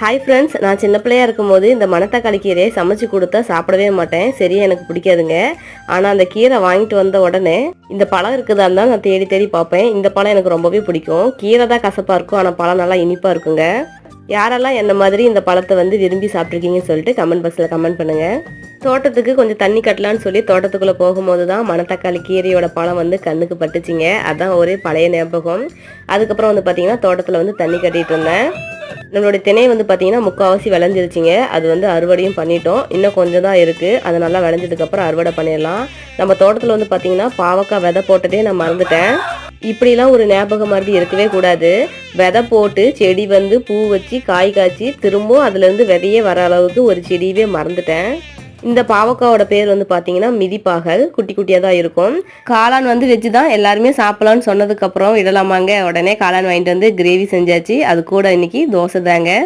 Hi friends, நான் சின்ன பிள்ளையா இருக்கும்போது இந்த மணத்தக்காளி கீரையை சமைச்சு கொடுத்தா சாப்பிடவே மாட்டேன். சரியா எனக்கு பிடிக்காதுங்க. ஆனால் அந்த கீரை வாங்கிட்டு வந்த உடனே இந்த பழம் இருக்குதா இருந்தால் நான் தேடி தேடி பார்ப்பேன். இந்த பழம் எனக்கு ரொம்பவே பிடிக்கும். கீரை தான் கசப்பாக இருக்கும், ஆனால் பழம் நல்லா இனிப்பாக இருக்குங்க. யாரெல்லாம் என்ன மாதிரி இந்த பழத்தை விரும்பி சாப்பிட்ருக்கீங்கன்னு சொல்லிட்டு கமெண்ட் பாக்ஸில் கமெண்ட் பண்ணுங்கள். தோட்டத்துக்கு கொஞ்சம் தண்ணி கட்டலான்னு சொல்லி தோட்டத்துக்குள்ளே போகும்போது தான் மணத்தக்காளி கீரையோட பழம் கண்ணுக்கு பட்டுச்சிங்க. அதான் ஒரே பழைய ஞாபகம். அதுக்கப்புறம் பார்த்தீங்கன்னா தோட்டத்தில் தண்ணி கட்டிகிட்டு இருந்தேன். நம்மளுடைய திணை பார்த்தீங்கன்னா முக்கால்வாசி விளைஞ்சிருச்சிங்க. அது அறுவடையும் பண்ணிட்டோம். இன்னும் கொஞ்சம் தான் இருக்குது. அது நல்லா விளைஞ்சதுக்கப்புறம் அறுவடை பண்ணிடலாம். நம்ம தோட்டத்தில் பார்த்தீங்கன்னா பாவக்காய் விதை போட்டதே நான் மறந்துட்டேன். இப்படிலாம் ஒரு ஞாபகம் மாதிரி இருக்கவே கூடாது. விதை போட்டு செடி பூ வச்சு காய் காய்ச்சி திரும்பவும் அதுலேருந்து விதையே வர அளவுக்கு ஒரு செடியவே மறந்துட்டேன். இந்த பாவக்காவோட பேர் பார்த்தீங்கன்னா மிதிப்பாகல். குட்டி குட்டியாக தான் இருக்கும். காளான் வச்சு தான் எல்லாருமே சாப்பிடலான்னு சொன்னதுக்கப்புறம் இடலாமாங்க. உடனே காளான் வாங்கிட்டு கிரேவி செஞ்சாச்சு. அது கூட இன்னைக்கு தோசை தாங்க.